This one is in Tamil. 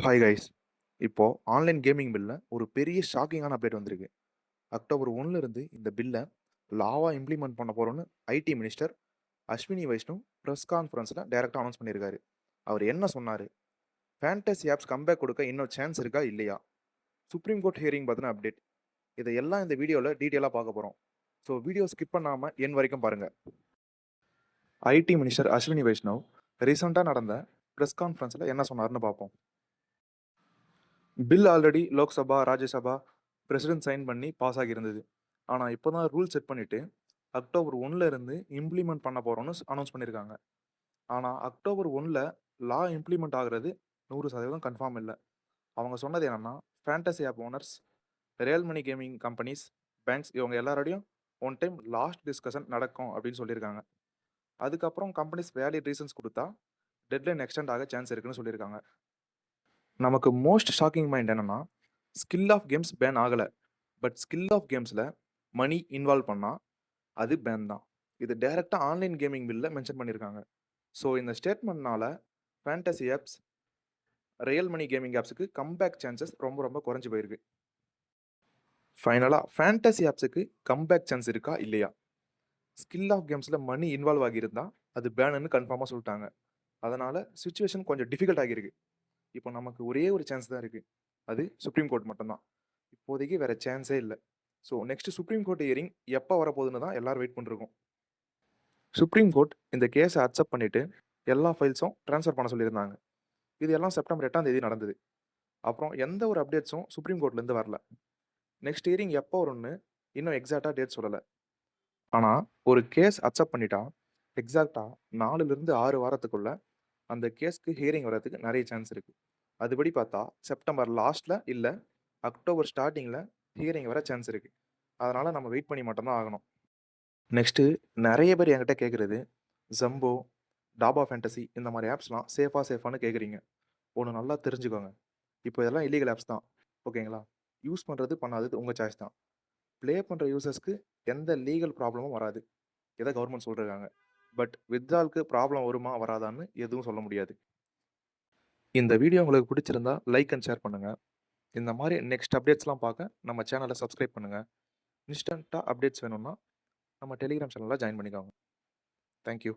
Hi guys. இப்போ ஆன்லைன் கேமிங் பில்ல ஒரு பெரிய ஷாக்கிங்கான அப்டேட் வந்திருக்கு. அக்டோபர் 1 இருந்து இந்த பில்ல லாவா இம்ப்ளிமெண்ட் பண்ண போறோம்னு IT minister Ashwini Vaishnaw press கான்ஃபரன்ஸ்ல டைரக்ட்டா அனௌன்ஸ் பண்ணியிருக்காரு. அவர் என்ன சொன்னாரு? ஃபேண்டசி ஆப்ஸ் கம்பேக் கொடுக்க இன்னும் சான்ஸ் இருக்கா? இல்லையா? சுப்ரீம் கோர்ட் ஹியரிங் பத்தின அப்டேட். இதையெல்லாம் இந்த வீடியோல டீடைலா பார்க்க போறோம். ஸோ வீடியோ ஸ்கிப் பண்ணாம எண்ட் வரைக்கும் பாருங்க. ஐடி மினிஸ்டர் அஸ்வினி வைஷ்ணவ் ரீசெண்டா நடந்த பிரஸ் கான்ஃபரன்ஸ்ல என்ன சொன்னாருன்னு பார்ப்போம். Bill already Lok Sabha, Rajya Sabha president sign பண்ணி பாஸ் ஆகியிருந்தது. ஆனால் இப்போ தான் ரூல் செட் பண்ணிட்டு அக்டோபர் 1 இருந்து இம்ப்ளிமெண்ட் பண்ண போகிறோம்னு அனௌன்ஸ் பண்ணியிருக்காங்க. ஆனால் அக்டோபர் 1 லா இம்ப்ளிமெண்ட் ஆகிறது 100% கன்ஃபார்ம் இல்லை. அவங்க சொன்னது என்னன்னா, fantasy app owners, real money gaming companies, banks இவங்க எல்லாரோடையும் ஒன் டைம் லாஸ்ட் டிஸ்கஷன் நடக்கும் அப்படின்னு சொல்லியிருக்காங்க. அதுக்கப்புறம் கம்பெனிஸ் வேலிட் ரீசன்ஸ் கொடுத்தா டெட்லைன் எக்ஸ்டெண்ட் ஆக சான்ஸ் இருக்குன்னு சொல்லியிருக்காங்க. நமக்கு மோஸ்ட் ஷாக்கிங் மைண்ட் என்னன்னா, ஸ்கில் ஆஃப் கேம்ஸ் பேன் ஆகலை, பட் ஸ்கில் ஆஃப் கேம்ஸில் மணி இன்வால்வ் பண்ணால் அது பேன் தான். இது டைரெக்டாக ஆன்லைன் கேமிங் பில்ல மென்ஷன் பண்ணியிருக்காங்க. ஸோ இந்த ஸ்டேட்மெண்ட்னால fantasy apps, real money gaming ஆப்ஸுக்கு கம்பேக் சான்சஸ் ரொம்ப ரொம்ப குறைஞ்சி போயிருக்கு. ஃபைனலாக ஃபேண்டசி ஆப்ஸுக்கு கம்பேக் சான்ஸ் இருக்கா இல்லையா? ஸ்கில் ஆஃப் கேம்ஸில் மணி இன்வால்வ் ஆகியிருந்தா அது பேனுன்னு கன்ஃபார்மாக சொல்லிட்டாங்க. அதனால் சுச்சுவேஷன் கொஞ்சம் டிஃபிகல்ட் ஆகியிருக்கு. இப்போ நமக்கு ஒரே ஒரு சான்ஸ் தான் இருக்குது. அது சுப்ரீம் கோர்ட் மட்டும்தான். இப்போதைக்கு வேறு சான்ஸே இல்லை. So next supreme court hearing எப்போ வரப்போகுதுன்னு தான் எல்லாரும் வெயிட் பண்ணிருக்கோம். சுப்ரீம் கோர்ட் இந்த கேஸை அக்செப்ட் பண்ணிட்டு எல்லா ஃபைல்ஸும் ட்ரான்ஸ்ஃபர் பண்ண சொல்லியிருந்தாங்க. இது எல்லாம் செப்டம்பர் 8ஆம் தேதி நடந்தது. அப்புறம் எந்த ஒரு அப்டேட்ஸும் சுப்ரீம் கோர்ட்லேருந்து வரல. நெக்ஸ்ட் ஹியரிங் எப்போ வரும்னு இன்னும் எக்ஸாக்டாக டேட் சொல்லலை. ஆனால் ஒரு கேஸ் அக்செப்ட் பண்ணிட்டா எக்ஸாக்டாக 4லிருந்து 6 வாரத்துக்குள்ள அந்த கேஸ்க்கு ஹியரிங் வர்றதுக்கு நிறைய சான்ஸ் இருக்குது. அதுபடி பார்த்தா செப்டம்பர் லாஸ்ட்டில் இல்லை அக்டோபர் ஸ்டார்டிங்கில் ஹியரிங் வர சான்ஸ் இருக்குது. அதனால் நம்ம வெயிட் பண்ணி மட்டும்தான் ஆகணும். நெக்ஸ்ட்டு நிறைய பேர் என்கிட்ட கேட்குறது, ஜம்போ, டாபா ஃபேண்டசி இந்த மாதிரி ஆப்ஸ்லாம் சேஃபானு கேட்குறீங்க. ஒன்று நல்லா தெரிஞ்சுக்கோங்க. இப்போ இதெல்லாம் இல்லீகல் ஆப்ஸ் தான், ஓகேங்களா? யூஸ் பண்ணுறது பண்ணாதது உங்கள் சாய்ஸ் தான். ப்ளே பண்ணுற யூசர்ஸ்க்கு எந்த லீகல் ப்ராப்ளமும் வராது, இதை கவர்மெண்ட் சொல்லிருக்காங்க. பட் வித்ட்ராலுக்கு ப்ராப்ளம் வருமா வராதான்னு எதுவும் சொல்ல முடியாது. இந்த வீடியோ உங்களுக்கு பிடிச்சிருந்தா லைக் அண்ட் ஷேர் பண்ணுங்கள். இந்த மாதிரி நெக்ஸ்ட் அப்டேட்ஸ்லாம் பார்க்க நம்ம சேனலை சப்ஸ்கிரைப் பண்ணுங்கள். இன்ஸ்டண்ட்டாக அப்டேட்ஸ் வேணும்னா நம்ம டெலிகிராம் சேனலில் ஜாயின் பண்ணிக்கோங்க. தேங்க்யூ.